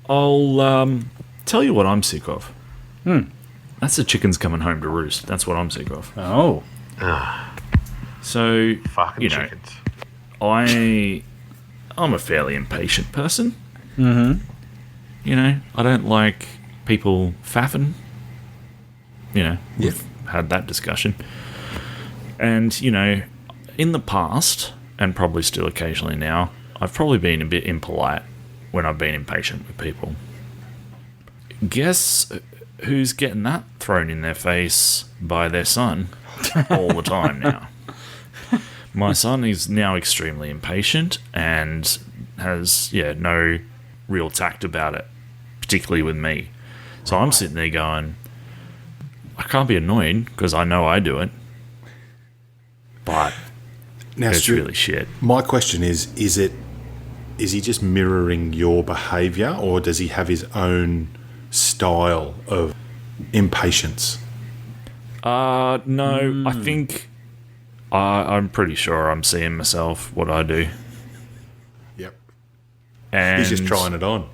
I'll tell you what I'm sick of. Hmm. That's the chickens coming home to roost. That's what I'm sick of. Oh. So, Fucking chickens. I'm a fairly impatient person. Mm-hmm. I don't like people faffing. Yep. We've had that discussion. And, in the past, and probably still occasionally now, I've probably been a bit impolite when I've been impatient with people. Guess who's getting that thrown in their face by their son all the time now? My son is now extremely impatient and has, no real tact about it, particularly with me. So I'm sitting there going, I can't be annoyed because I know I do it. But Now, it's Stu, really shit. my question is he just mirroring your behaviour, or does he have his own style of impatience? No, I think I'm pretty sure I'm seeing myself what I do. Yep. And He's just trying it on.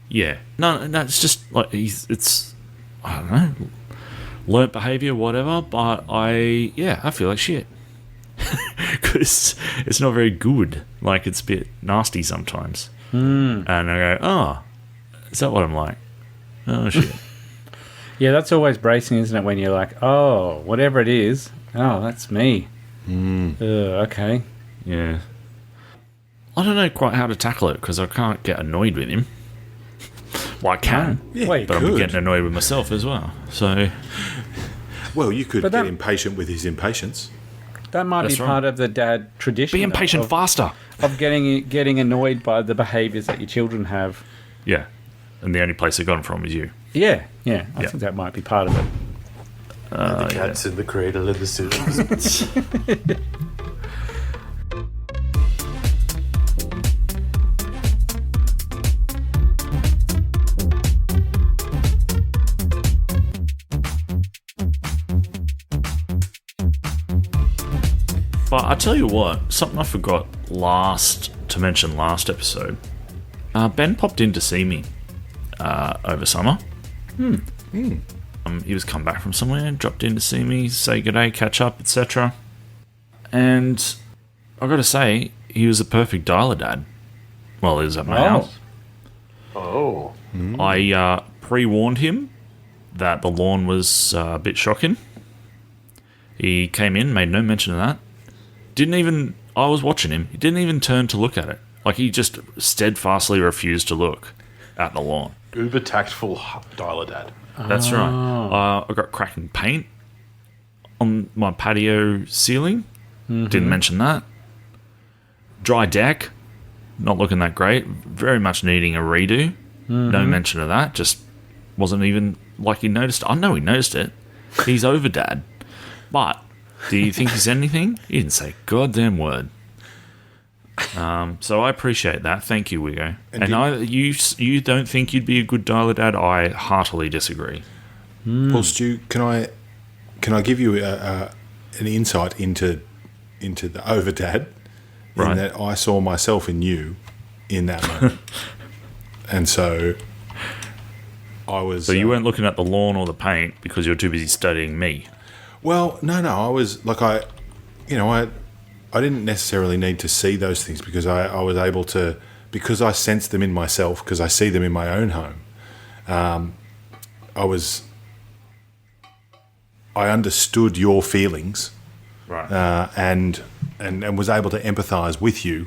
Yeah. No, it's just like it's I don't know, learnt behaviour, whatever, but I feel like shit. Because it's not very good. Like, it's a bit nasty sometimes. And I go, oh, is that what I'm like? Oh, shit. Yeah, that's always bracing, isn't it? When you're like, oh, whatever it is, oh, that's me. Okay. Yeah. I don't know quite how to tackle it because I can't get annoyed with him. Well, I can, Yeah, Wait, but I'm getting annoyed with myself as well. So, Well, you could But get that- impatient with his impatience. That might That's be right. part of the dad tradition. be impatient of, faster. of getting annoyed by the behaviours that your children have. Yeah. And the only place it got from is you. Yeah. I Yeah. think that might be part of it. The cat's in the cradle and the scissors. But I tell you what, something I forgot to mention last episode. Ben popped in to see me over summer. He was come back from somewhere, dropped in to see me, say good day, catch up, etc. And I got to say, he was a perfect dialer dad. Well, he was at my house. Oh. I pre-warned him that the lawn was a bit shocking. He came in, made no mention of that. I was watching him, he didn't even turn to look at it. Like, he just steadfastly refused to look at the lawn. Uber tactful dialer dad. That's right. I got cracking paint on my patio ceiling. Didn't mention that. Dry deck, not looking that great. Very much needing a redo. No mention of that. Just wasn't even like he noticed. I know he noticed it. He's over dad. But do you think he said anything? He didn't say a goddamn word. So I appreciate that. Thank you, Wigo. And you don't think you'd be a good dialer dad? I heartily disagree. Well, Stu, can I give you an insight into the overdad? Right. In that I saw myself in you in that moment. And so I was... So you weren't looking at the lawn or the paint because you were too busy studying me. Well, no, I was like, I didn't necessarily need to see those things because I was able to, because I sense them in myself, because I see them in my own home. I understood your feelings, Right. and was able to empathise with you,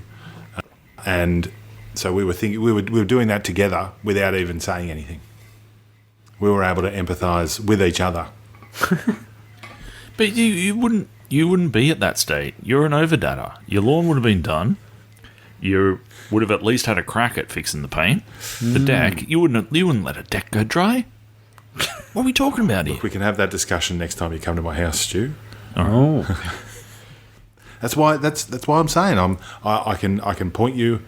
and so we were doing that together without even saying anything. We were able to empathise with each other. But you wouldn't be at that state. You're an overdadder. Your lawn would have been done. You would have at least had a crack at fixing the paint. The deck, you wouldn't let a deck go dry. What are we talking about here? We can have that discussion next time you come to my house, Stu. Oh. That's why I'm saying I can point you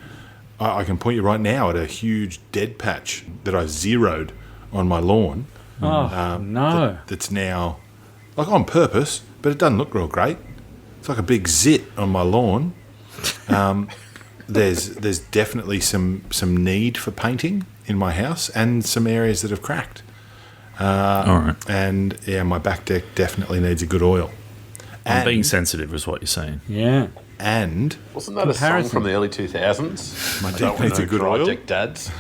right now at a huge dead patch that I zeroed on my lawn. Oh, no. That's now, like, on purpose, but it doesn't look real great. It's like a big zit on my lawn. there's definitely some need for painting in my house and some areas that have cracked. All right. And yeah, my back deck definitely needs a good oil. I'm being sensitive, is what you're saying. Yeah. And Wasn't that a song from the early 2000s? my deck needs a good oil. Project Dads.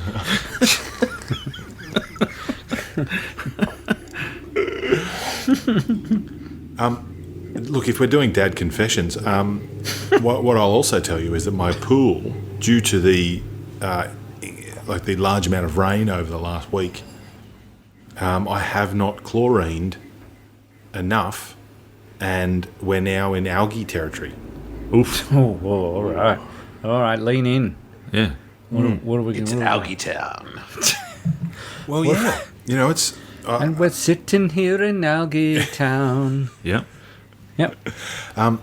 Look, if we're doing dad confessions, what I'll also tell you is that my pool, due to the the large amount of rain over the last week, I have not chlorined enough, and we're now in algae territory. Oof. Oh, whoa, all right. All right, lean in. Yeah. What are we It's going to Algaetown. Well, yeah, it's. And we're sitting here in Algaetown. Yeah. Yep.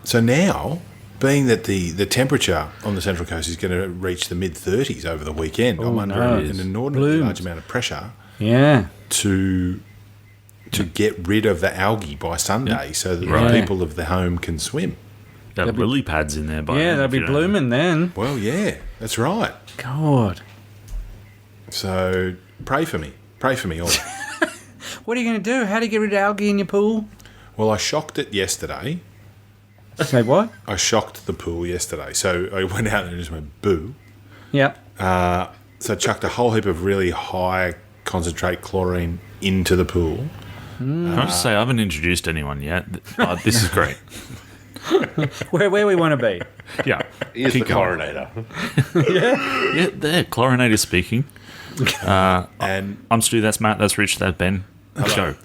So now, being that the temperature on the Central Coast is going to reach the mid-30s over the weekend, I'm under an inordinately large amount of pressure Yeah. to get rid of the algae by Sunday so that the people of the home can swim. Got lily pads in there. Yeah, they'll be blooming then. Well, yeah, that's right. God. So pray for me. Pray for me all. What are you going to do? How do you get rid of algae in your pool? Well, I shocked it yesterday. Say what? I shocked the pool yesterday. So I went out there and just went, boo. Yep. So I chucked a whole heap of really high concentrate chlorine into the pool. Can I just say, I haven't introduced anyone yet. This is great. Where we want to be. Yeah. Here's the Keep going. chlorinator. Yeah, there. Chlorinator speaking. And I'm Stu, that's Matt, that's Rich, that's Ben. Let's go.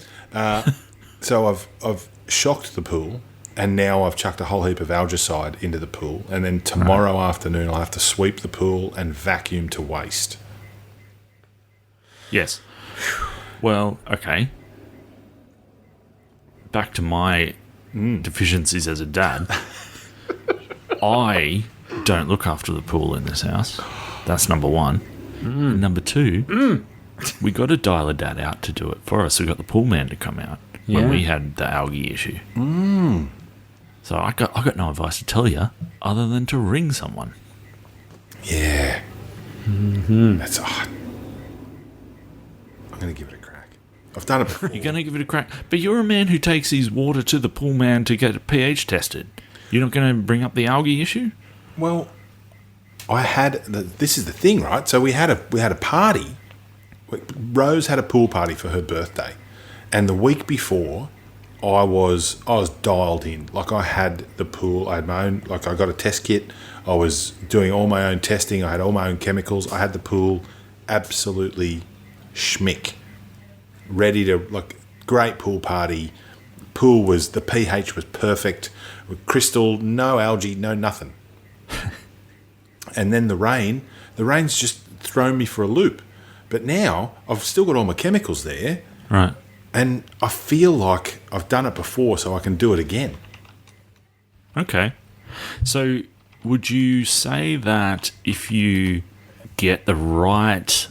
so I've shocked the pool, and now I've chucked a whole heap of algicide into the pool, and then tomorrow afternoon I'll have to sweep the pool and vacuum to waste. Yes. Well, okay. Back to my deficiencies as a dad. I don't look after the pool in this house. That's number one. Number two, we got a dialer dad out to do it for us. We got the pool man to come out when we had the algae issue. So I got no advice to tell you other than to ring someone. Yeah. That's I'm going to give it a crack. I've done it before. You're going to give it a crack. But you're a man who takes his water to the pool man to get it pH tested. You're not going to bring up the algae issue? Well, this is the thing, right? So we had a party. Rose had a pool party for her birthday, and the week before, I was dialed in. Like, I had the pool. I had my own. Like, I got a test kit. I was doing all my own testing. I had all my own chemicals. I had the pool absolutely schmick, ready to great pool party. The pH was perfect, crystal, no algae, no nothing. And then the rain's just thrown me for a loop. But now I've still got all my chemicals there. Right. And I feel like I've done it before, so I can do it again. Okay. So would you say that if you get the right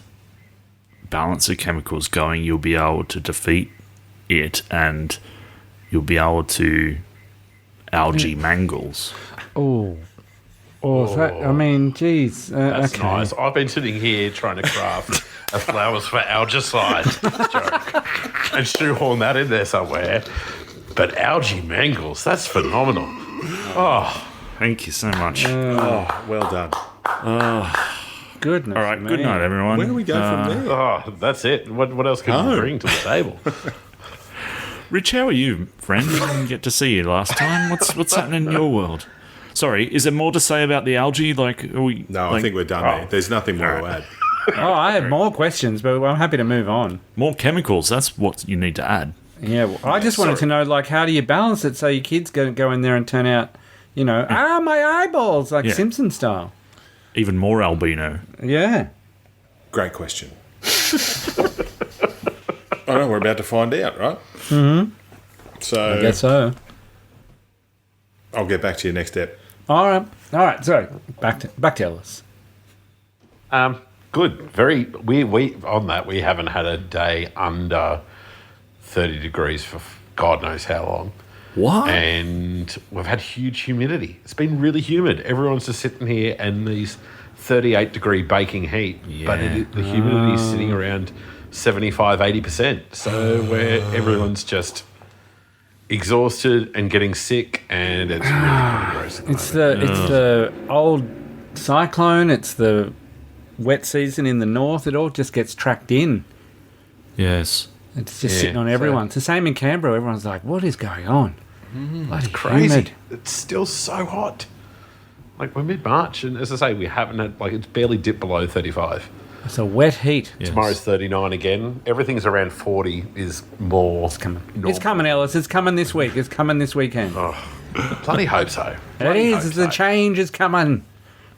balance of chemicals going, you'll be able to defeat it and you'll be able to algae mangles? I mean, geez. That's okay. nice. I've been sitting here trying to craft a flowers for algicide joke and shoehorn that in there somewhere. But algae mangles, that's phenomenal. Oh, Thank you so much. Well done. Goodness. All right. me. Good night, everyone. Where do we go from there? oh, that's it. What else can you bring to the table? Rich, how are you, friend? We didn't get to see you last time. What's happening in your world? Sorry, is there more to say about the algae? I think we're done there. There's nothing more to add. Oh, I have more questions, but I'm happy to move on. more chemicals. That's what you need to add. Yeah, well, I just wanted to know, how do you balance it so your kids go in there and turn out, my eyeballs, like Simpson style. Even more albino. Yeah. Great question. I know we're about to find out, right? Mm-hmm. So I guess so. I'll get back to you next step. All right. Sorry. Back to Ellis. Good. Very. We on that. We haven't had a day under 30 degrees for God knows how long. What? And we've had huge humidity. It's been really humid. Everyone's just sitting here, and these 38-degree baking heat, but the humidity is sitting around 75-80%. So where everyone's just exhausted and getting sick, and it's really gross. It's the old cyclone. It's the wet season in the north. It all just gets tracked in. Yes. It's just sitting on everyone. It's the same in Canberra. Everyone's like, "What is going on?" It's crazy. It's still so hot. Like, we're mid-March, and as I say, we haven't had, like, it's barely dipped below 35. It's a wet heat. Yes. Tomorrow's 39 again. Everything's around 40 is more. It's coming. normal. It's coming, Ellis. It's coming this week. It's coming this weekend. Bloody hope so. It is. The change is coming.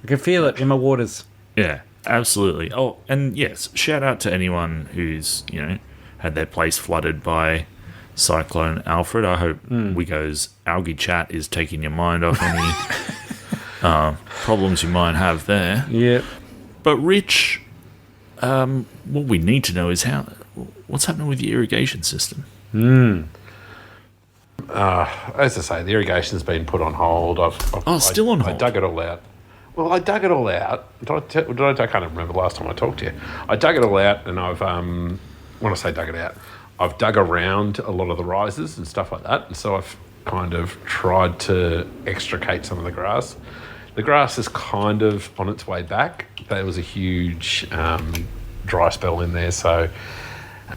I can feel it in my waters. Yeah, absolutely. Oh, and yes, shout out to anyone who's, had their place flooded by Cyclone Alfred. I hope Wigo's algae chat is taking your mind off any problems you might have there. Yep. But Rich, what we need to know is what's happening with the irrigation system? As I say, the irrigation's been put on hold. Still on hold? I dug it all out. Well, I dug it all out. I can't remember the last time I talked to you. I dug it all out, and I've, when I say dug it out, I've dug around a lot of the risers and stuff like that, and so I've kind of tried to extricate some of the grass. The grass is kind of on its way back. There was a huge dry spell in there, so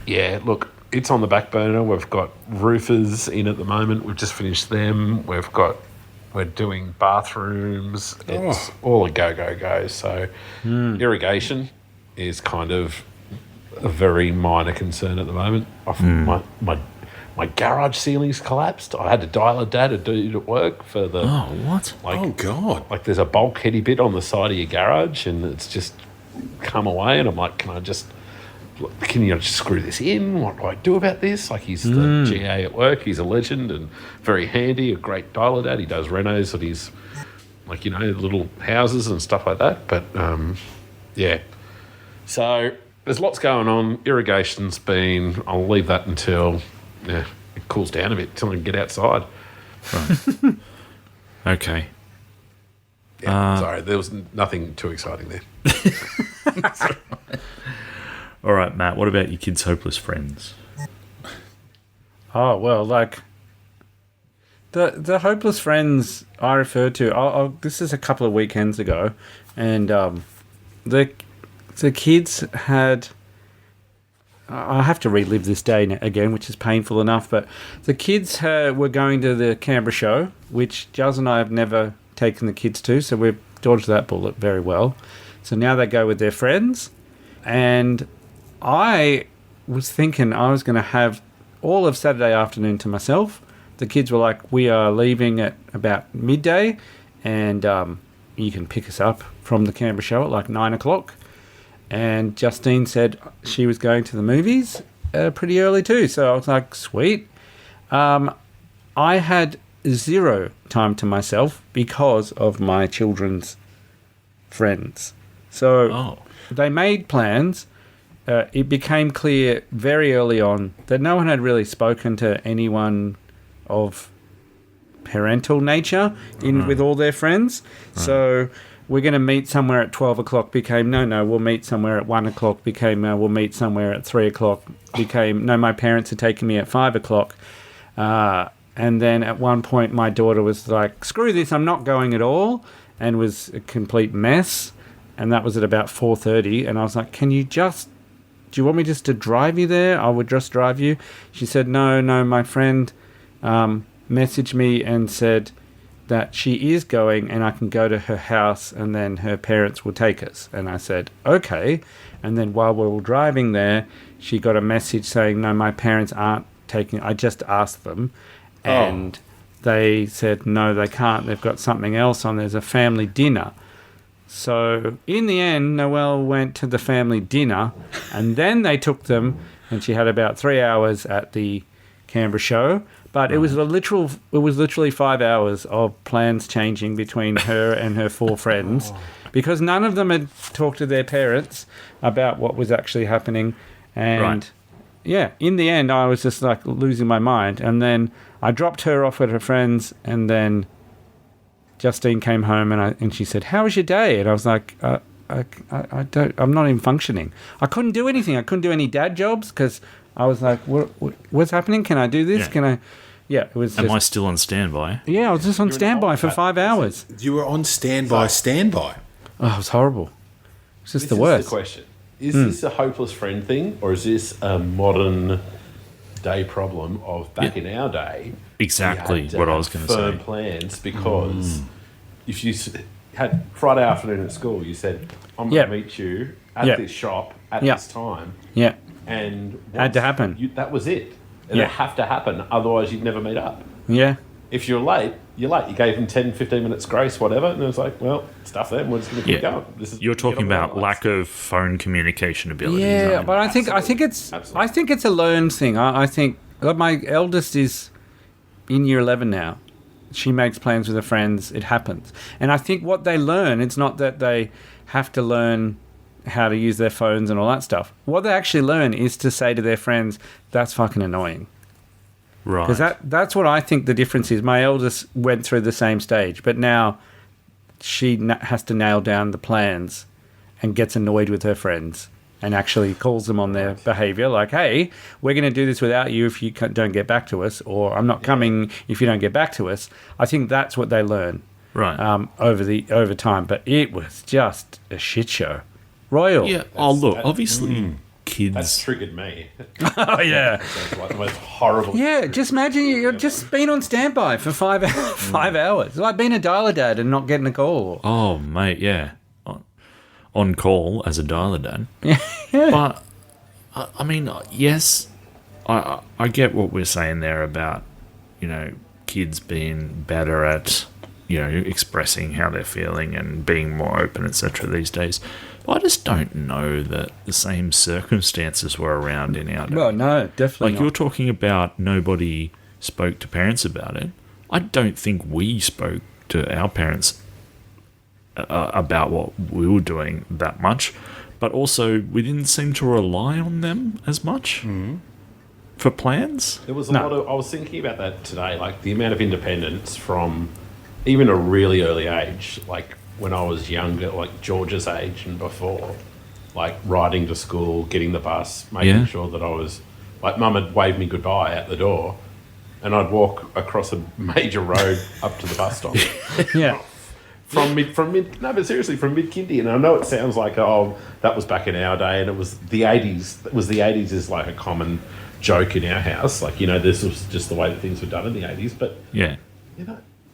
yeah, look, it's on the back burner. We've got roofers in at the moment. We've just finished them. We're doing bathrooms. It's all a go. So irrigation is kind of a very minor concern at the moment. My garage ceiling's collapsed. I had to dial a dad to do it at work for the... Oh, what? God. Like, there's a bulkheady bit on the side of your garage, and it's just come away, and I'm like, can you just screw this in? What do I do about this? Like, he's the GA at work. He's a legend and very handy, a great dialer dad. He does renos at his, little houses and stuff like that. But, yeah. So there's lots going on. Irrigation's been... I'll leave that until it cools down a bit, until I can get outside. Right. Okay. Yeah, sorry, there was nothing too exciting there. All right, Matt, what about your kids' hopeless friends? Oh, well, like, the hopeless friends I referred to, this is a couple of weekends ago, and the kids had... I have to relive this day again, which is painful enough, but the kids were going to the Canberra show, which Giles and I have never taken the kids to, so we've dodged that bullet very well. So now they go with their friends, and I was thinking I was going to have all of Saturday afternoon to myself. The kids were like, we are leaving at about midday, and you can pick us up from the Canberra show at like 9 o'clock. And Justine said she was going to the movies pretty early too. So I was like, sweet. I had zero time to myself because of my children's friends. So they made plans. It became clear very early on that no one had really spoken to anyone of parental nature with all their friends. So we're going to meet somewhere at 12 o'clock became, no, we'll meet somewhere at 1 o'clock became, we'll meet somewhere at 3 o'clock became, no, my parents are taking me at 5 o'clock. And then at one point my daughter was like, screw this, I'm not going at all, and was a complete mess. And that was at about 4:30. And I was like, do you want me just to drive you there? I would just drive you. She said, no, my friend messaged me and said that she is going and I can go to her house and then her parents will take us. And I said, okay. And then while we were driving there, she got a message saying, no, my parents aren't taking, I just asked them. And they said, no, they can't. They've got something else on. There's a family dinner. So in the end, Noelle went to the family dinner and then they took them and she had about 3 hours at the Canberra show. But it was literally 5 hours of plans changing between her and her four friends because none of them had talked to their parents about what was actually happening. And yeah, in the end, I was just like losing my mind. And then I dropped her off at her friends, and then Justine came home and she said, "How was your day?" And I was like, I'm not even functioning. I couldn't do anything. I couldn't do any dad jobs because I was like, what's happening? Can I do this? Yeah. Can I? Yeah, it was. Am I still on standby? Yeah, I was just on standby for 5 hours. You were on standby. Oh, it was horrible. It's just This the worst. is the question. Is this a hopeless friend thing, or is this a modern day problem of back in our day? Exactly we had to what I have was going to firm say. plans because if you had Friday afternoon at school, you said, I'm going Yeah. to meet you at Yeah. this shop at Yeah. this time. Yeah, And Had to once happen. that was it. And Yeah. it have to happen, otherwise you'd never meet up. yeah. If you're late, you're late. You gave them 10, 15 minutes grace, whatever, and it was like, well, stuff them. We're just going to keep Yeah. going. You're talking about lack of phone communication abilities. Yeah, aren't you? but I think it's a learned thing. I think like my eldest is in year 11 now. She makes plans with her friends. It happens, and I think what they learn, it's not that they have to learn how to use their phones and all that stuff. What they actually learn is to say to their friends, "That's fucking annoying." Right. Because that's what I think the difference is. My eldest went through the same stage, but now she has to nail down the plans and gets annoyed with her friends and actually calls them on their behaviour. Like, hey, we're going to do this without you if you don't get back to us, or I'm not coming if you don't get back to us. I think that's what they learn Right. over time. But it was just a shit show. Royal. Yeah. Oh, look. Obviously, kids. That's triggered me. Oh, yeah. That's like the most horrible. Yeah, just imagine you've just been on standby for 5 hours. 5 hours. It's like being a dialer dad and not getting a call. Oh, mate. Yeah. On call as a dialer dad. Yeah. But I mean, yes, I get what we're saying there about, kids being better at, expressing how they're feeling and being more open, etc. these days. But I just don't know that the same circumstances were around in our day. Well, no, definitely Like you're talking about nobody spoke to parents about it. I don't think we spoke to our parents about what we were doing that much. But also, we didn't seem to rely on them as much for plans. There was a lot of. I was thinking about that today, like the amount of independence from even a really early age, like when I was younger, like George's age and before, like riding to school, getting the bus, making sure that I was, like Mum had waved me goodbye at the door, and I'd walk across a major road up to the bus stop. Yeah. From mid, no, but seriously, from mid-kindy. And I know it sounds like, oh, that was back in our day, and it was the 80s. It was the 80s is like a common joke in our house. Like, this was just the way that things were done in the 80s. But, Yeah.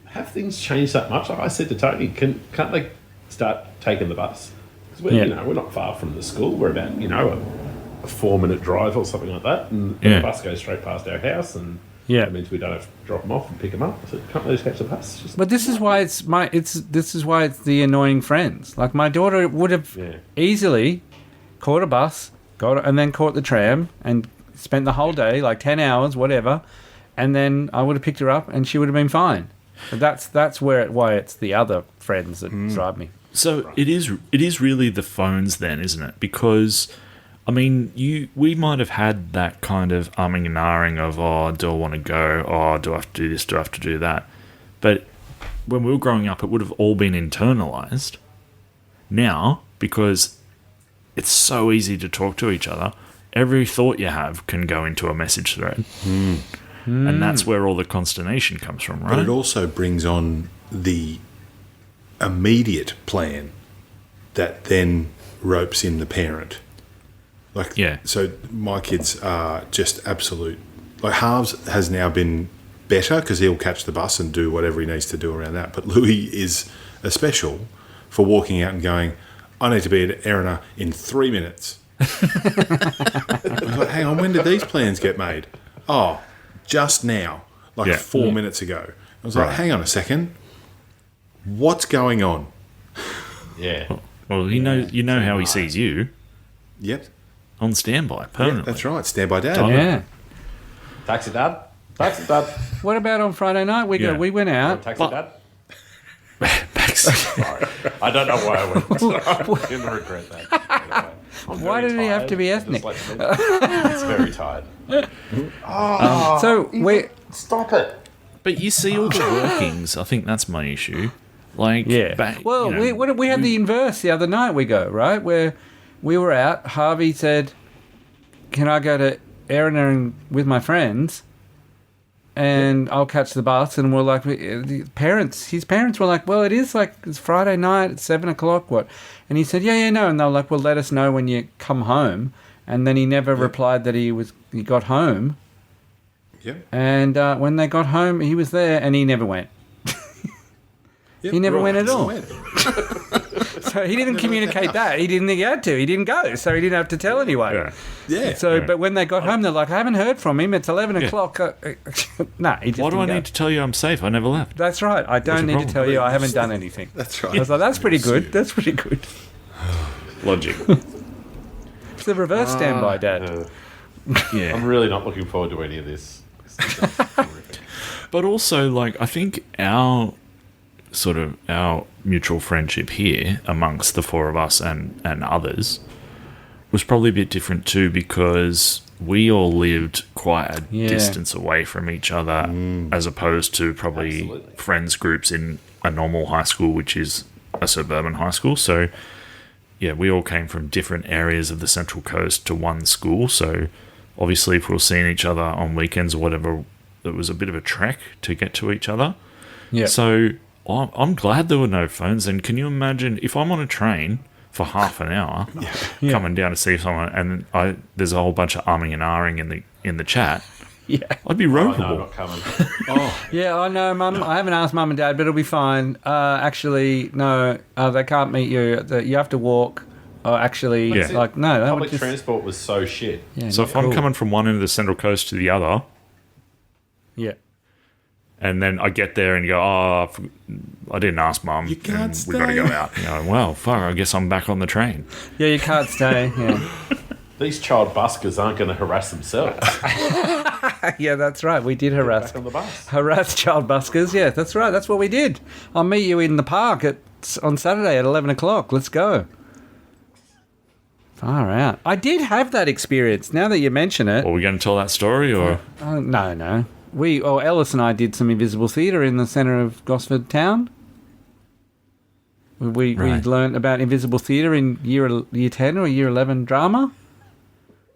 have things changed that much? Like I said to Tony, can't they start taking the bus? Because we're not far from the school. We're about, a 4-minute drive or something like that. And the bus goes straight past our house, and that means we don't have to drop them off and pick them up. So can't they just catch the bus? But this is why it's the annoying friends. Like my daughter would have easily caught a bus, and then caught the tram and spent the whole day, like 10 hours, whatever, and then I would have picked her up and she would have been fine. But that's why it's the other friends that drive me. So it is really the phones then, isn't it? Because I mean, we might have had that kind of umming and ahhing of, oh, do I want to go? Oh, do I have to do this? Do I have to do that? But when we were growing up, it would have all been internalized. Now, because it's so easy to talk to each other, every thought you have can go into a message thread. And that's where all the consternation comes from, right? But it also brings on the immediate plan that then ropes in the parent. Like, so my kids are just absolute. Like, Halves has now been better because he'll catch the bus and do whatever he needs to do around that. But Louis is a special for walking out and going, I need to be at Erina in 3 minutes. I was like, hang on, when did these plans get made? Oh, just now, like 4 minutes ago. I was like, hang on a second. What's going on? Yeah. Well, you know how he sees you. Yep. On standby, permanently. Yeah, that's right. Standby dad. Yeah. Taxi dad. Taxi dad. What about on Friday night? We went out. Taxi dad. Sorry. I don't know why I went. I'm going to regret that. Why did he have to be ethnic? It's very tired. So we Stop it. But you see all the workings. I think that's my issue. Like, Yeah. Well, you know, we had the inverse the other night. We go right where we were out. Harvey said, "Can I go to Erina with my friends, and I'll catch the bus?" And we're like, his parents were like, "Well, it's Friday night. It's 7:00. What?" And he said, "Yeah, no." And they were like, "Well, let us know when you come home." And then he never replied that he got home. Yep. And when they got home, he was there, and he never went. Yep, He never went at He all. went. So he didn't communicate that. He didn't think he had to. He didn't go, so he didn't have to tell anyone. Yeah. Yeah. So, but when they got home, they're like, "I haven't heard from him. It's 11:00." Nah, he just Why do I didn't go. need to tell you I'm safe? I never left. That's right. I don't need to problem? tell you I haven't done anything. That's I right. was like, that's pretty good. That's pretty good. Logic. It's the reverse standby, Dad. Yeah. I'm really not looking forward to any of this. But also, like, I think our mutual friendship here amongst the four of us and others was probably a bit different too, because we all lived quite a distance away from each other, as opposed to probably Absolutely. friends groups in a normal high school, which is a suburban high school. So yeah, we all came from different areas of the Central Coast to one school. So obviously, if we were seeing each other on weekends or whatever, it was a bit of a trek to get to each other. Yeah. So I'm glad there were no phones. And can you imagine if I'm on a train for half an hour coming down to see someone, and there's a whole bunch of umming and ahhing in the chat? Yeah. I'd be Oh, no, ropeable. I'm not coming. Yeah, I know, Mum. I haven't asked Mum and Dad, but it'll be fine. Actually, no, they can't meet you. You have to walk. Oh, actually, Yeah. like, no. That would Public just, transport was so shit. yeah, So not if I'm cool. coming from one end of the Central Coast to the other, Yeah. and then I get there and you go, "Oh, I didn't ask Mum. You can't and we got to go stay." out." You know, well, fuck, I guess I'm back on the train. Yeah, you can't stay. Yeah. These child buskers aren't going to harass themselves. Yeah, that's right. We did harass Back on the bus. child buskers. Yeah, that's right. That's what we did. I'll meet you in the park on Saturday at 11:00. Let's go. Far out. I did have that experience. Now that you mention it, Are we going to tell that story or? no. Ellis and I did some invisible theatre in the centre of Gosford town. We Right. learned about invisible theatre in year 10 or year 11 drama.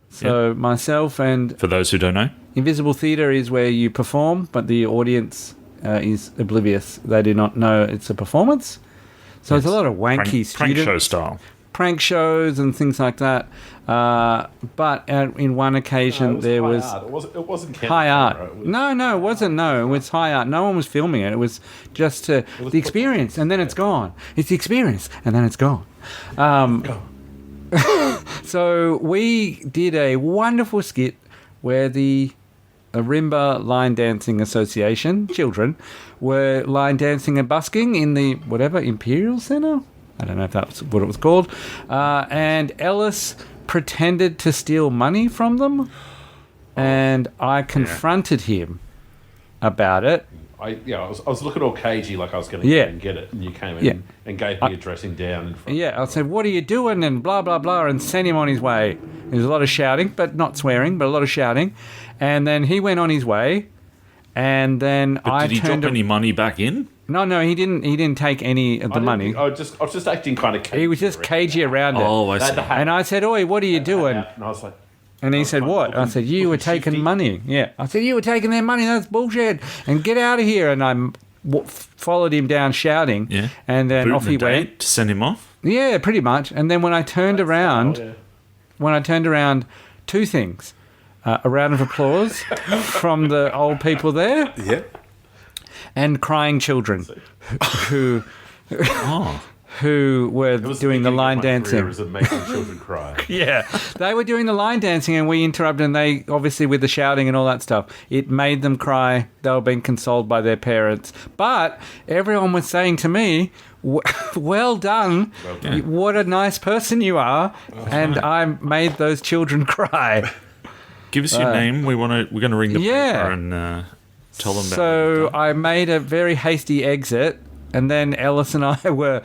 So myself and For those who don't know, invisible theatre is where you perform, but the audience is oblivious. They do not know it's a performance. So it's a lot of wanky prank student show style. prank shows and things like that. But in one occasion there was It wasn't high art. No, it wasn't. No, it was high art. No one was filming it. It was just the experience, and then it's gone. It's the experience, and then it's gone. So we did a wonderful skit where the Rimba Line Dancing Association children were line dancing and busking in the Imperial Centre. I don't know if that's what it was called. And Ellis pretended to steal money from them, and I confronted him about it. I was looking all cagey like I was going to Yeah. go and get it, and you came in Yeah. and gave me a dressing down in front. Yeah, I said, "What are you doing?" and blah, blah, blah, and sent him on his way. There was a lot of shouting, but not swearing, but a lot of shouting. And then he went on his way, and then But I did he turned... drop any money back in? No, he didn't take any of the money. I was just acting kind of cagey. He was just cagey around it. Oh, I They had see. the hat And I said, "Oi, what are you doing?" out, and I was like, And he said, "What?" I said, "You were taking shifty. money." Yeah. I said, "You were taking their money. That's bullshit. And get out of here." And I followed him down shouting. Yeah. And then Boot off in he the went. date to send him off? Yeah, pretty much. And then when I turned around, two things. A round of applause from the old people there, Yep. and crying children who Oh. were It was doing the beginning of line my career dancing. as a making children cry. Yeah, they were doing the line dancing, and we interrupted. And they obviously, with the shouting and all that stuff, it made them cry. They were being consoled by their parents, but everyone was saying to me, "Well done! What a nice person you are!" And I made those children cry. Give us your name. We're going to ring the Yeah. paper and tell them about So it. I made a very hasty exit, and then Ellis and I were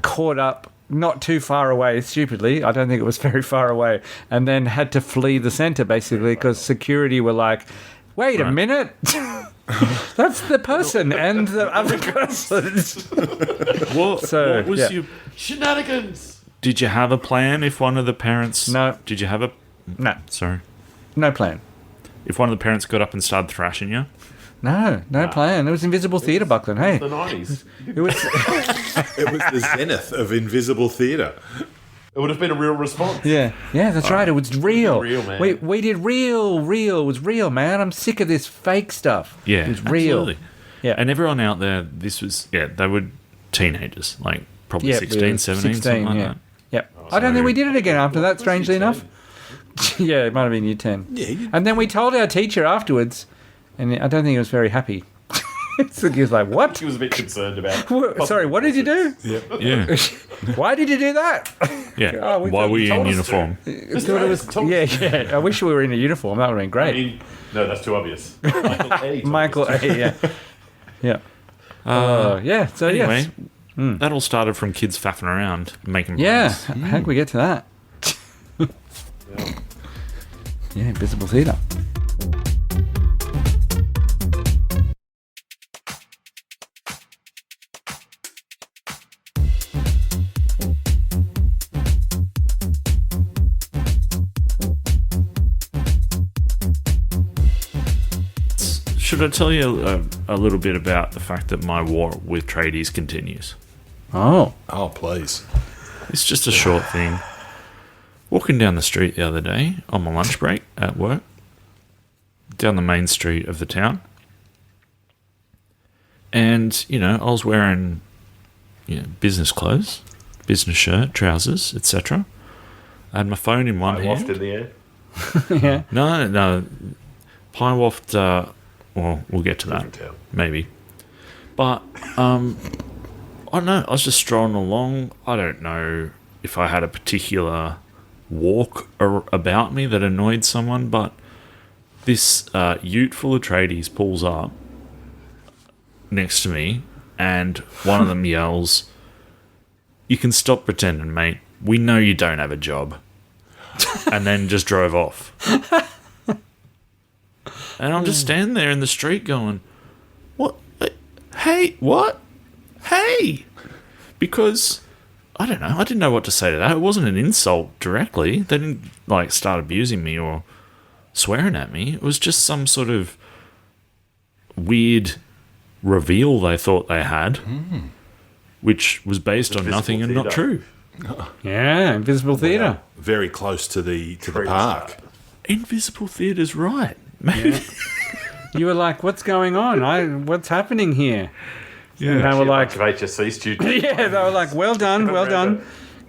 caught up not too far away, stupidly. I don't think it was very far away, and then had to flee the centre, basically, because security were like, "Wait a minute." That's the person and the other person. What was yeah. your... Shenanigans. Did you have a plan if one of the parents... No. Did you have a... No, Sorry. no plan. If one of the parents got up and started thrashing you? No plan. It was invisible theatre, Buckland. Hey, The 90s. it was. It was the zenith of invisible theatre. It would have been a real response. Yeah, that's right. It was real. Real, man. We did real. It was real, man. I'm sick of this fake stuff. Yeah, it was real. absolutely. Yeah, And everyone out there, this was... Yeah, they were teenagers, like probably yeah, 16, 17, something like that. Yep. I don't think we did it again after that. Strangely enough. Yeah, it might have been year 10. Yeah, And then we told our teacher afterwards, and I don't think he was very happy. So he was like, "What? She was a bit concerned about. Sorry, what did you do? Yeah, Why did you do that?" yeah. Oh, we Why thought were you you in told us uniform? I thought it was, yeah. I wish we were in a uniform. That would have been I great. mean, no, that's too obvious. Michael A. told Michael, us. yeah. Yeah. So Anyway, yes. that all started from kids faffing around, making Yeah. plans. How can we get to that? Yeah, invisible theatre. Should I tell you a little bit about the fact that my war with tradies continues? Oh. Oh, please. It's just a short thing. Walking down the street the other day on my lunch break at work, down the main street of the town, and, I was wearing, business clothes, business shirt, trousers, etc. I had my phone in one I hand. waft in the air. Yeah. No. Pie waft, well, we'll get to that, Different town. maybe. But, I don't know, I was just strolling along. I don't know if I had a particular walk about me that annoyed someone, but this ute full of tradies pulls up next to me, and one of them yells, "You can stop pretending, mate. We know you don't have a job." And then just drove off. And I'm just standing there in the street going, "What? Hey, what? Hey!" Because, I don't know, I didn't know what to say to that. It wasn't an insult directly. They didn't, start abusing me or swearing at me. It was just some sort of weird reveal they thought they had, which was based on nothing and not theatre. true. Yeah, invisible theatre. Very close to the Tree park. star. Invisible theatre's right. Maybe. You were like, "What's going on? What's happening here?" And they were like, HSC students. "Yeah." They were like, "Well done, well done."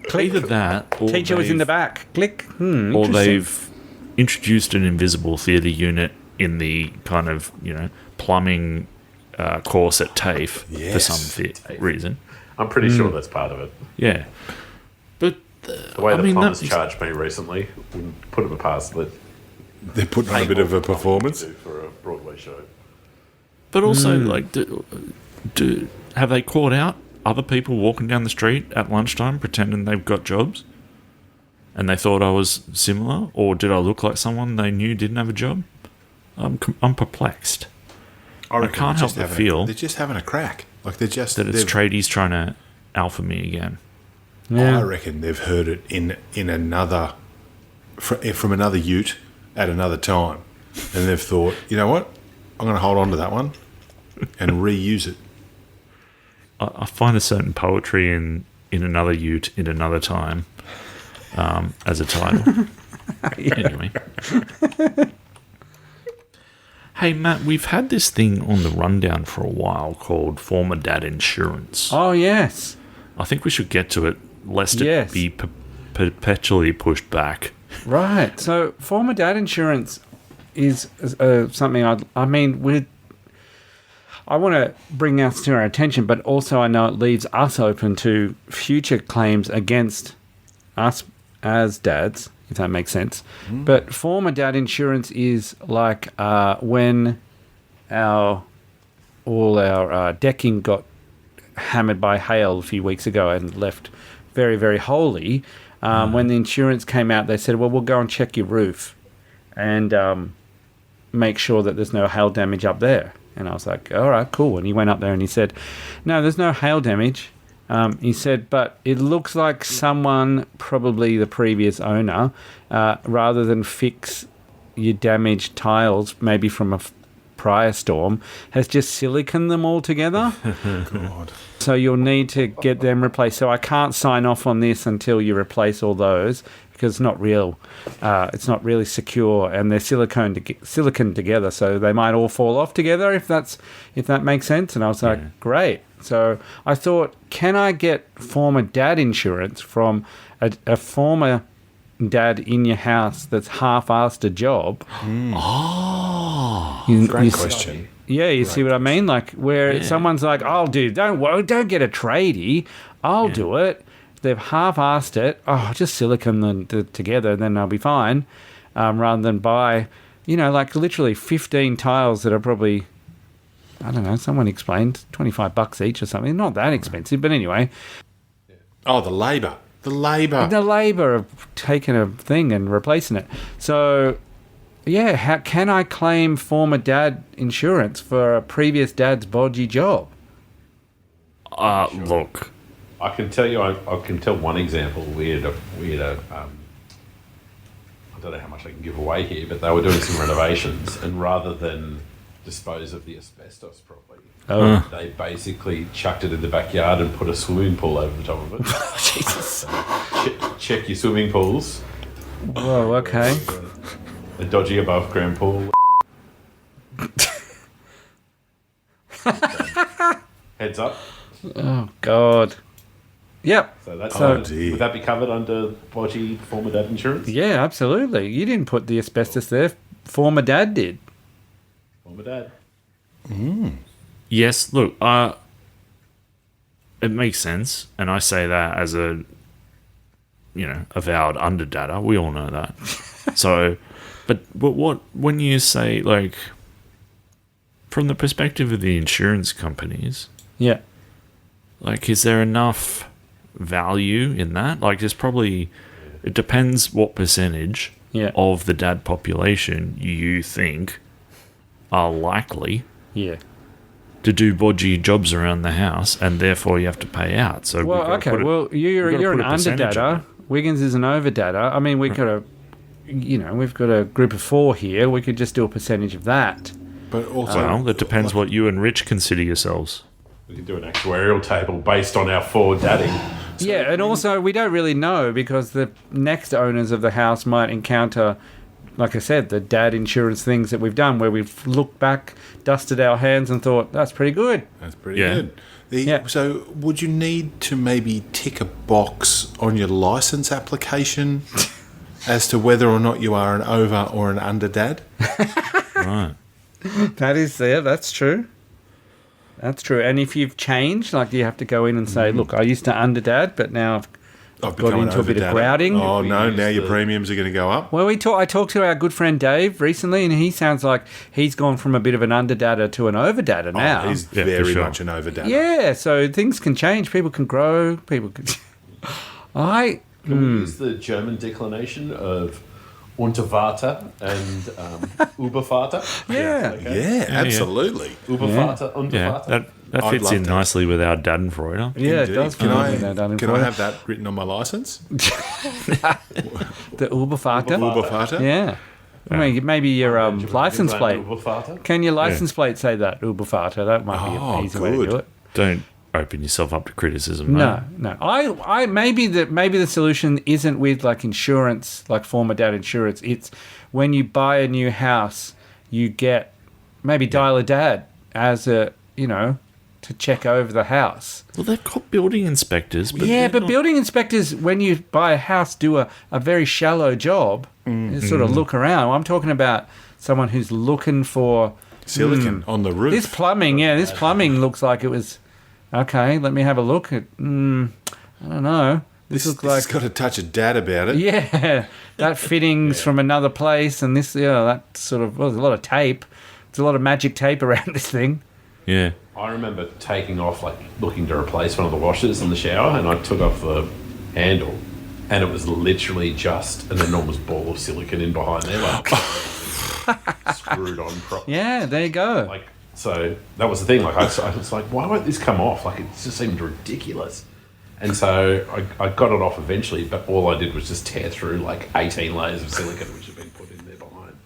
Click. Either that, or Teacher was in the they've- back. Click. or Interesting. they've introduced an invisible theatre unit in the kind of, plumbing course at TAFE for Yes. some reason. I'm pretty sure that's part of it. Yeah. But, The way I the mean, plumbers that- charged me recently wouldn't put them past that. They're putting on a bit of a performance. For a Broadway show. but also, have they caught out other people walking down the street at lunchtime pretending they've got jobs? And they thought I was similar? Or did I look like someone they knew didn't have a job? I'm perplexed. reckon can't they're help just but having feel they're just having a crack. Like they're just That it's they've- tradies trying to alpha me again. Yeah. I reckon they've heard it in another from another ute at another time, and they've thought, you know what, I'm going to hold on to that one and reuse it. I find a certain poetry in another ute in another time as a title. Anyway. Hey, Matt, we've had this thing on the rundown for a while called former dad insurance. Oh, yes. I think we should get to it, lest Yes. it be perpetually pushed back. Right. So, former dad insurance is something I want to bring us to our attention, but also I know it leaves us open to future claims against us as dads, if that makes sense. But former dad insurance is like when all our decking got hammered by hail a few weeks ago and left very, very holy. When the insurance came out, they said, well, we'll go and check your roof and make sure that there's no hail damage up there. And I was like, all right, cool. And he went up there and he said, no, there's no hail damage. He said, but it looks like someone, probably the previous owner, rather than fix your damaged tiles, maybe from a prior storm, has just siliconed them all together. God. So you'll need to get them replaced. So I can't sign off on this until you replace all those, because it's not real. It's not really secure, and they're silicon together, so they might all fall off together if that makes sense. And I was like, great. So I thought, can I get former dad insurance from a former dad in your house that's half-assed a job? Oh, Great question. Yeah, you see what I mean? Like, where someone's like, "Oh, dude, don't get a tradie. I'll do it." They've half-assed it. Oh, just silicon them together, then they'll be fine. Rather than buy, like literally 15 tiles that are probably, I don't know, someone explained, $25 each or something. Not that expensive, but anyway. Oh, the labour. The labour of taking a thing and replacing it. So, yeah, how can I claim former dad insurance for a previous dad's bodgy job? look. I can tell you. I can tell one example. We had a I don't know how much I can give away here, but they were doing some renovations, and rather than dispose of the asbestos properly, they basically chucked it in the backyard and put a swimming pool over the top of it. Jesus. Check your swimming pools. Whoa, okay. A dodgy above ground pool. Heads up. Oh, God. Yep. So that's dear. would that be covered under bodgy former dad insurance? Yeah, absolutely. You didn't put the asbestos there. Former dad did. Former dad. Yes, look, it makes sense, and I say that as a, avowed underdadder. We all know that. So, but what when you say, like, from the perspective of the insurance companies, Yeah. like, is there enough value in that? Like, there's probably, it depends what percentage of the dad population you think are likely Yeah. to do bodgy jobs around the house, and therefore you have to pay out. So Well, okay. You're an underdadder. Wiggins is an overdadder. I mean, we've got a group of 4 here. We could just do a percentage of that. But also, Well, that depends what you and Rich consider yourselves. We could do an actuarial table based on our forward dadding. Yeah, and also we don't really know, because the next owners of the house might encounter, like I said, the dad insurance things that we've done, where we've looked back, dusted our hands, and thought, that's pretty good. that's pretty good. So, would you need to maybe tick a box on your license application as to whether or not you are an over or an under dad? Right. That's true. That's true. And if you've changed, like, you have to go in and say, look, I used to underdad, but now I've got become into an a bit of overdadder. grouting. Oh, no, now your premiums are going to go up. Well, I talked to our good friend Dave recently, and he sounds like he's gone from a bit of an underdadder to an overdadder now. Oh, he's Yeah, for very sure. much an overdadder. Yeah, so things can change. People can grow. People can... Can we use the German declination of Untervater and Übervater? Yeah. Yeah, absolutely. Übervater, Yeah, Untervater. that I'd fits love in that. nicely with our Dadenfreude. Yeah, it Indeed. does. Can Can I have that written on my license? the Ubervater? Ubervater? Yeah. I mean, maybe your license plate. Übervater. Can your license plate say that, Ubervater? That might be an easy way to good. do it. Don't open yourself up to criticism. No, mate. no. I maybe the solution isn't with, like, insurance, like former dad insurance. It's when you buy a new house, you get maybe dial a dad as a, to check over the house. Well, they've got building inspectors. But But building inspectors, when you buy a house, do a very shallow job. You sort of look around. I'm talking about someone who's looking for Silicon on the roof. this plumbing looks like it was okay. Let me have a look at. I don't know. This looks This has like got a touch of dad about it. yeah, that fittings from another place, and this that sort of there's a lot of tape. There's a lot of magic tape around this thing. Yeah. I remember taking off, like, looking to replace one of the washers in the shower, and I took off the handle, and it was literally just an enormous ball of silicon in behind there, like screwed on properly. Yeah, there you go. Like, So that was the thing. Like I was like, why won't this come off? Like it just seemed ridiculous. And so I got it off eventually, but all I did was just tear through like 18 layers of silicone, which had been put in there behind.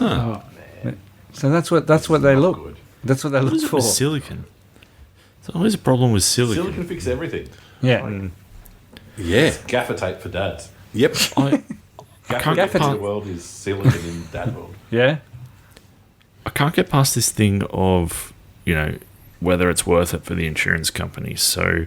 Oh man! So that's what they look. Good. That's what they What look is it for. with silicon? There's always a problem with silicon. Silicone fix everything. Yeah. Yeah. Gaffer tape for dads. Yep. I Gaffer get tape in past- the world is silicone in dad world. Yeah. I can't get past this thing of, whether it's worth it for the insurance companies. So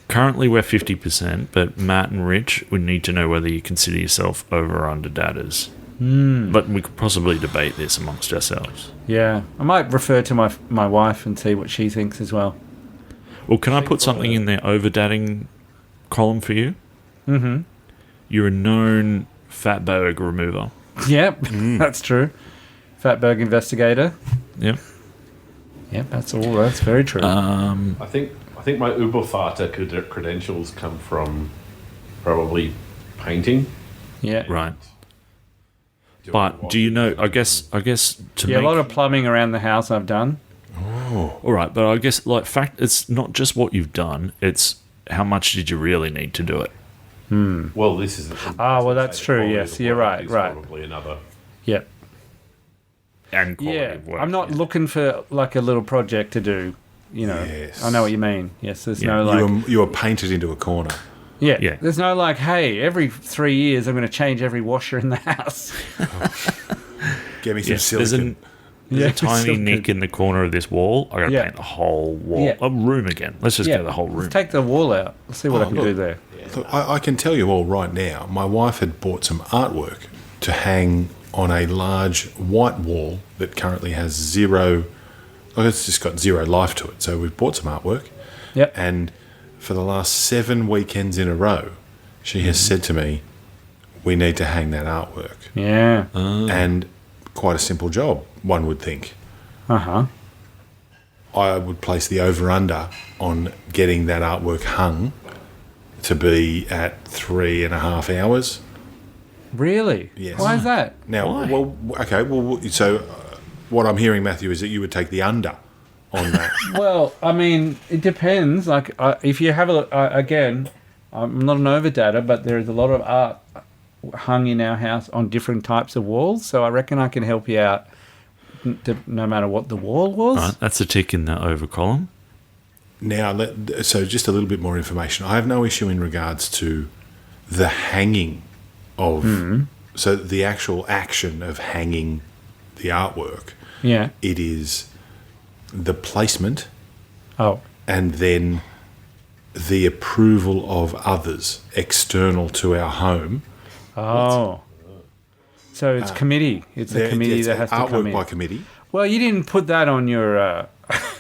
currently we're 50%, but Matt and Rich would need to know whether you consider yourself over or under dadders. But we could possibly debate this amongst ourselves. Yeah. I might refer to my wife and see what she thinks as well. Well, can I put something in the over dadding column for you? Mm-hmm. You're a known fatberg remover. Yep. That's true. Fatberg investigator. Yep. Yep, that's all. That's very true. I think my Ubervater credentials come from probably painting. yeah. Right. But do you know, I guess to Yeah, make... a lot of plumbing around the house I've done. All right, but I guess, it's not just what you've done, it's how much did you really need to do it? Well, this is. well, that's true, yes, you're right, right. Probably another. Yep. And quality Yeah. of work. I'm not looking for like a little project to do. Yes. I know what you mean. Yes, there's Yeah. no You were painted into a corner. Yeah. There's no hey, every 3 years I'm going to change every washer in the house. Get me some Yes, there's silicone. a tiny nick in the corner of this wall. I got to Yeah. paint the whole wall, Yeah. a room again. Let's just go the whole room. Let's take the wall out. Let's see what I can look. do there. Look, I can tell you all right now, my wife had bought some artwork to hang on a large white wall that currently has zero, it's just got zero life to it. So we've bought some artwork. Yep. And for the last 7 weekends in a row, she has said to me, we need to hang that artwork. Yeah. And quite a simple job, one would think. Uh-huh. I would place the over-under on getting that artwork hung to be at 3.5 hours. Really? Yes. Why is that? Now, so what I'm hearing, Matthew, is that you would take the under on that. Well, I mean, it depends. Like, if you have again, I'm not an overdadder, but there is a lot of art hung in our house on different types of walls. So I reckon I can help you out, no matter what the wall was. Right, that's a tick in the over column. Now, so just a little bit more information. I have no issue in regards to the hanging of, so the actual action of hanging the artwork. Yeah. It is the placement Oh. and then the approval of others external to our home. Oh. So it's committee. It's a committee that has to come artwork in. by committee. Well, you didn't put that on your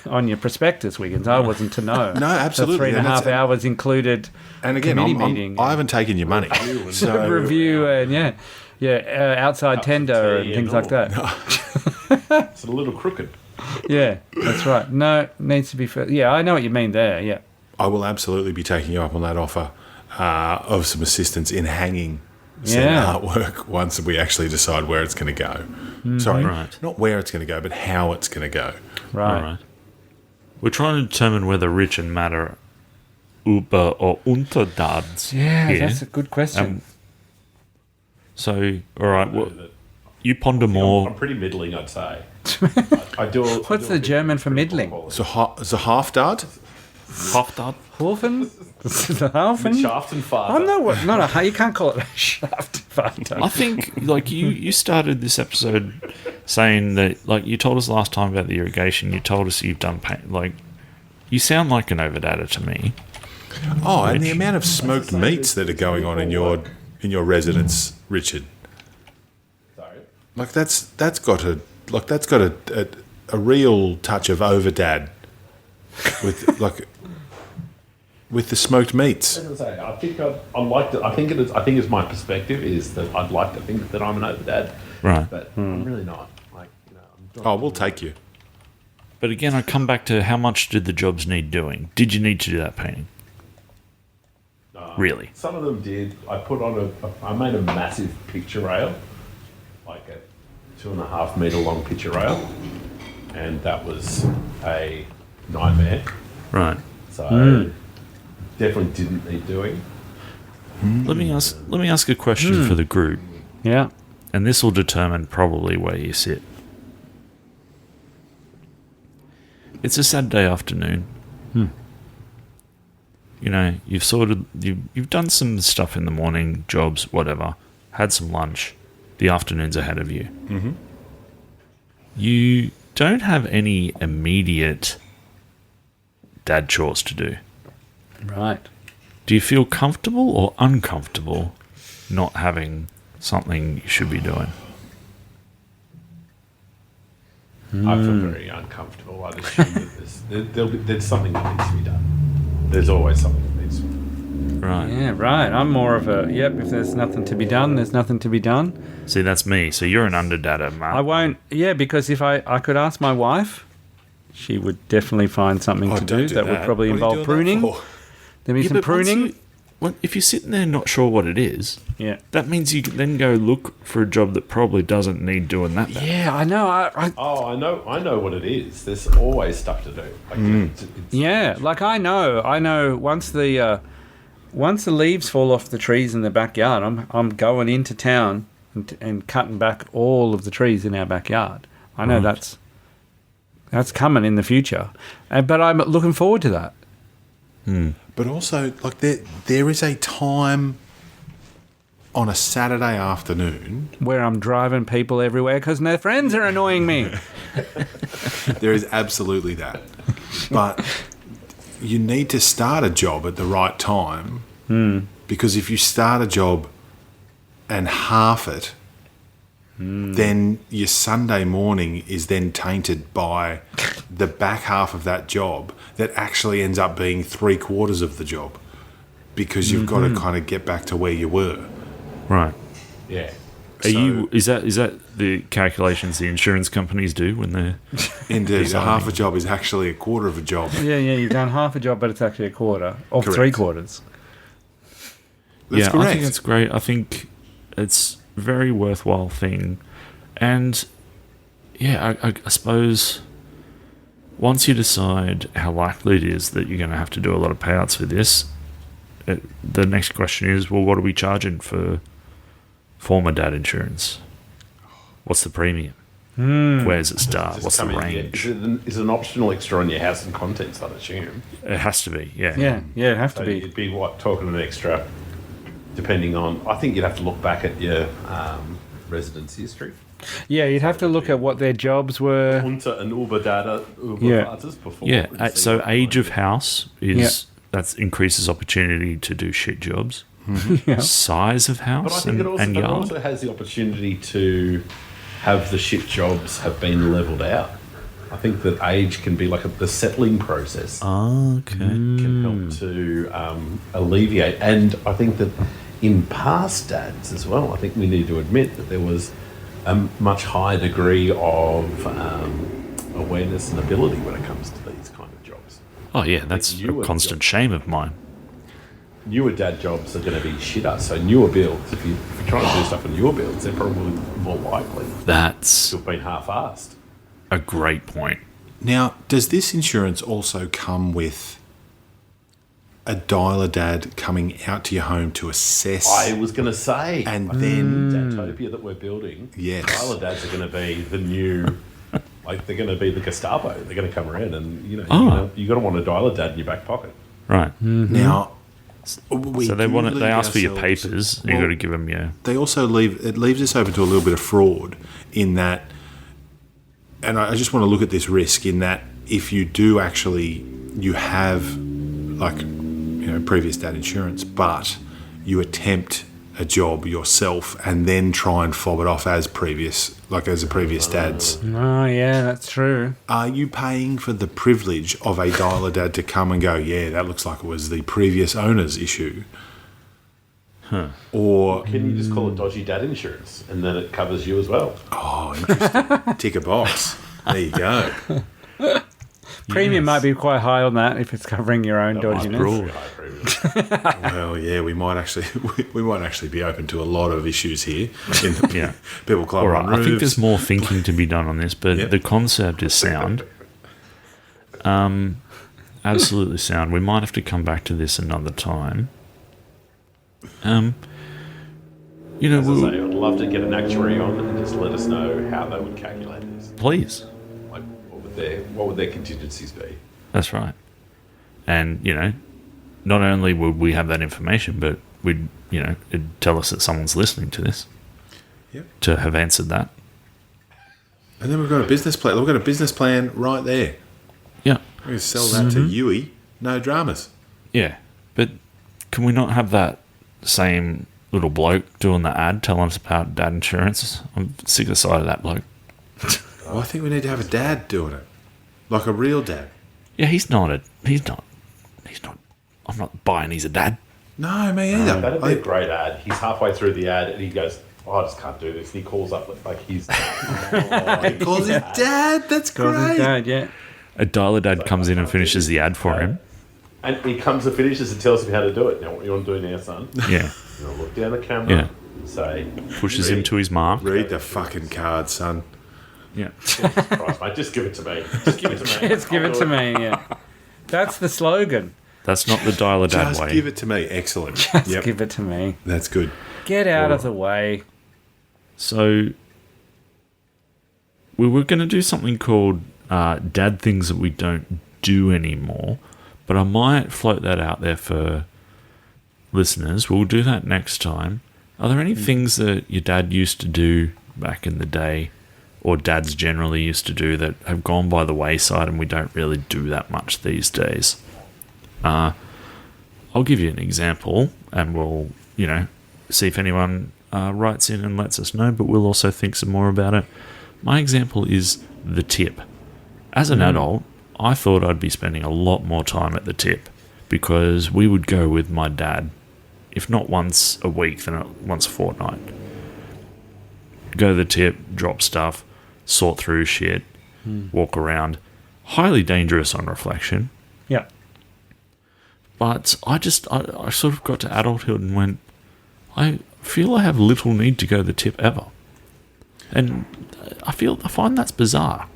on your prospectus, Wiggins. I wasn't to know. No, absolutely. The 3.5 hours included. And again, committee meeting. I haven't taken your money. So Review and outside tender and things like that. It's a little crooked. Yeah, that's right. No, it needs to be fair. Yeah, I know what you mean there. Yeah. I will absolutely be taking you up on that offer of some assistance in hanging some artwork once we actually decide where it's going to go. Sorry, Right. not where it's going to go, but how it's going to go. Right. All right. We're trying to determine whether Rich and Matt are Uber or unter dads. Yeah, here. that's a good question. So, all right, well, you ponder more. I'm pretty middling, I'd say. I do. What's the German for middling? So, half dad? Half dad. Horfen? The Halfen? Shaft and father. I'm not you can't call it a shaft. I think, you started this episode saying that, you told us last time about the irrigation. You told us you've done paint. You sound like an overdadder to me. Oh, and the amount of smoked meats that are going on in your residence, Richard. Sorry. That's got a real touch of overdad with the smoked meats. As I say, I think I'm like to. I think it's my perspective is that I'd like to think that I'm an overdad, Right. but I'm really not. Oh, we'll take you. But again, I come back to how much did the jobs need doing? Did you need to do that painting? Really? Some of them did. I put on I made a massive picture rail, like a 2.5 meter long picture rail, and that was a nightmare. Right. So definitely didn't need doing. Let me ask a question for the group, Yeah. and this will determine probably where you sit. It's a Saturday afternoon. You know, you've done some stuff in the morning, jobs, whatever. Had some lunch. The afternoon's ahead of you. Mm-hmm. You don't have any immediate dad chores to do. Right. Do you feel comfortable or uncomfortable not having something you should be doing? I feel very uncomfortable. I'd assume that there's something that needs to be done. There's always something that needs to be done. Right. Yeah, right. I'm more of a, if there's nothing to be done, there's nothing to be done. See, that's me. So you're an underdadder, Matt. I won't, because if I could ask my wife, she would definitely find something to do that would probably involve pruning. There'd be some pruning. If you're sitting there not sure what it is, that means you can then go look for a job that probably doesn't need doing that bad. Yeah, I know. I know what it is. There's always stuff to do. Like, I know. Once the leaves fall off the trees in the backyard, I'm going into town and cutting back all of the trees in our backyard. I know that's coming in the future, but I'm looking forward to that. But also, like, there is a time on a Saturday afternoon where I'm driving people everywhere because their friends are annoying me. There is absolutely that. But you need to start a job at the right time because if you start a job and half it, then your Sunday morning is then tainted by the back half of that job that actually ends up being 3/4 of the job because you've got to kind of get back to where you were. Right. Yeah. Is that the calculations the insurance companies do when they're Indeed, so half a job is actually 1/4 of a job. Yeah, you've done half a job, but it's actually 1/4 or Correct. 3/4. That's correct. I think it's great. I think it's a very worthwhile thing. And, I suppose once you decide how likely it is that you're going to have to do a lot of payouts for this, the next question is, well, what are we charging for former dad insurance? What's the premium? Where does it start? What's the range? Is it an optional extra on your house and contents, I'd assume? It has to be, yeah. Yeah, it'd have to be. It'd be talking an extra, depending on. I think you'd have to look back at your residence history. Yeah, you'd have to look at what their jobs were. Unter and Uber before. Yeah, so age of house that increases opportunity to do shit jobs. Size of house but I think and it yard. also has the opportunity to have the shit jobs have been levelled out. I think that age can be like the settling process. Oh, okay. Can help to alleviate. And I think that in past dads as well, I think we need to admit that there was a much higher degree of awareness and ability when it comes to these kind of jobs. Oh, yeah, that's a constant shame of mine. Newer dad jobs are going to be shitter. So newer builds, if you're trying to do stuff in newer builds, they're probably more likely That's to have been half-assed. a great point. Now, does this insurance also come with a dialer dad coming out to your home to assess? I was going to say. And then Dantopia that we're building, Yes. dialer dads are going to be the new, like they're going to be the Gestapo. They're going to come around and, you got to want a dialer dad in your back pocket. Right. Now, So they ask for your papers. You got to give them your. They also leaves us open to a little bit of fraud in that, and I just want to look at this risk in that if you do actually, you have previous dad insurance, but you attempt a job yourself and then try and fob it off as a previous dad's. Oh, yeah, that's true. Are you paying for the privilege of a dialer dad to come and go, yeah, that looks like it was the previous owner's issue? Or Can you just call it dodgy dad insurance and then it covers you as well? oh, interesting. Tick a box. There you go. Premium might be quite high on that if it's covering your own dodginess. broad. Well, yeah, we might actually be open to a lot of issues here. Yeah. People climbing All right. on roofs. I think there's more thinking to be done on this, but Yep. the concept is sound. Absolutely sound. We might have to come back to this another time. You know, As I say, I'd love to get an actuary on and just let us know how they would calculate this. please. Like, what would their contingencies be? That's right. And, you know, not only would we have that information, but we'd, you know, it'd tell us that someone's listening to this. Yep. To have answered that. And then we've got a business plan. We've got a business plan right there. Yeah. We can sell that to Yui. No dramas. Yeah. But can we not have that same little bloke doing the ad telling us about dad insurance? I'm sick of the sight of that bloke. Well, I think we need to have a dad doing it. Like a real dad. Yeah, he's not. I'm not buying he's a dad. No, me either. That'd be a great ad. He's halfway through the ad and he goes, I just can't do this. And he calls up like he's... He calls his dad. That's Calls his great. dad, yeah. A dialer dad comes in and finishes the ad for him. And he comes and finishes and tells him how to do it. Now, what you want to do now, son? Yeah. You want to look down the camera Yeah. and say... Pushes him to his mark. Read the fucking card, son. Yeah. Christ, mate, just give it to me. Just give it to me. Just give it to me, yeah. That's the slogan. That's not the dialer dad Just way. give it to me. Excellent. Just give it to me. That's good. Get out of the way. So we were going to do something called dad things that we don't do anymore, but I might float that out there for listeners. We'll do that next time. Are there any things that your dad used to do back in the day, or dads generally used to do, that have gone by the wayside and we don't really do that much these days? I'll give you an example and we'll, see if anyone writes in and lets us know, but we'll also think some more about it. My example is the tip. As an adult, I thought I'd be spending a lot more time at the tip, because we would go with my dad, if not once a week, then once a fortnight. Go to the tip, drop stuff, sort through shit, walk around. Highly dangerous on reflection. Yeah. But I sort of got to adulthood and went, I feel I have little need to go to the tip ever. And I find that's bizarre.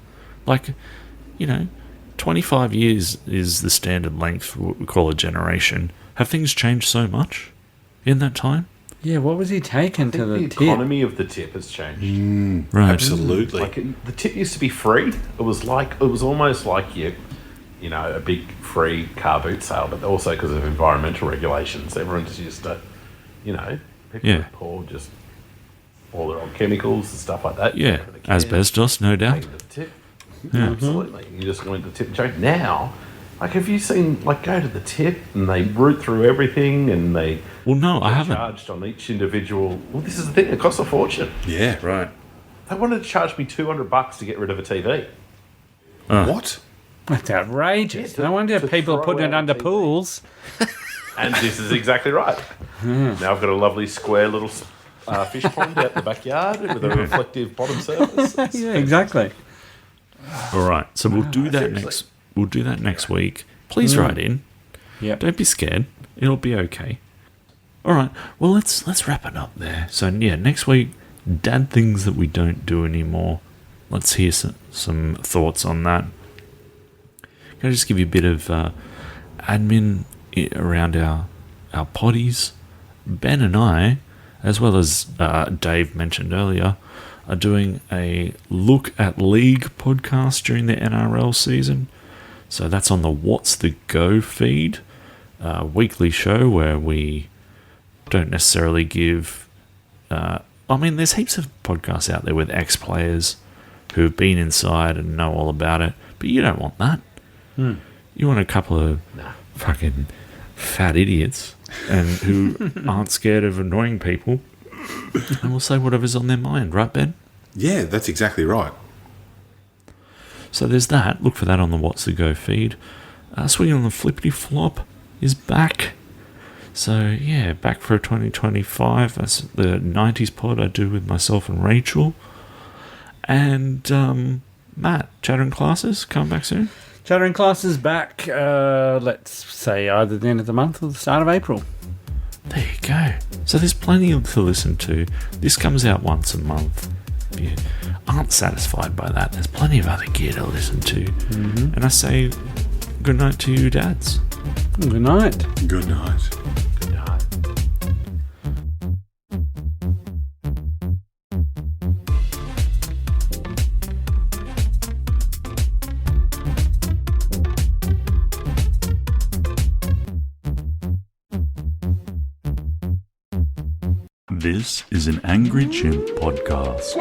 25 years is the standard length for what we call a generation. Have things changed so much in that time? Yeah, what was he taking to the the tip? economy of the tip has changed. Right. Absolutely. Like the tip used to be free. It was almost like a big free car boot sale, but also because of environmental regulations, everyone just used to, people would pour just all their old chemicals and stuff like that. Yeah, asbestos, no doubt. Take the tip. Absolutely. You just go into the tip and change. Now, have you seen, go to the tip and they root through everything and they... Well, no, I haven't. Charged on each individual... Well, this is the thing. It costs a fortune. Yeah. Right. They wanted to charge me $200 to get rid of a TV. What? That's outrageous. Yeah, no wonder to people are throw putting it out under TV. pools. And this is exactly right. Now I've got a lovely square little fish pond out in the backyard with a reflective bottom surface. Yeah, exactly. All right. So we'll do that seriously. next. We'll do that next week. Please write in. Yep. Don't be scared. It'll be okay. All right. Well, let's wrap it up there. So yeah, next week, dad things that we don't do anymore. Let's hear some thoughts on that. Can I just give you a bit of admin around our potties? Ben and I, as well as Dave mentioned earlier, are doing a Look at League podcast during the NRL season. So that's on the What's the Go feed, weekly show where we don't necessarily give... there's heaps of podcasts out there with ex-players who have been inside and know all about it, but you don't want that. You want a couple of fucking fat idiots and who aren't scared of annoying people and will say whatever's on their mind, right, Ben? Yeah, that's exactly right. So there's that. Look for that on the What's the Go feed. Swinging on the Flippity Flop is back. So, yeah, back for 2025. That's the 90s pod I do with myself and Rachel. And Matt, Chattering Classes, come back soon. Chattering Class is back, let's say either the end of the month or the start of April. There you go. So there's plenty to listen to. This comes out once a month. If you aren't satisfied by that, there's plenty of other gear to listen to. Mm-hmm. And I say good night to you, dads. Good night. Good night. Good night. This is an Angry Chimp podcast.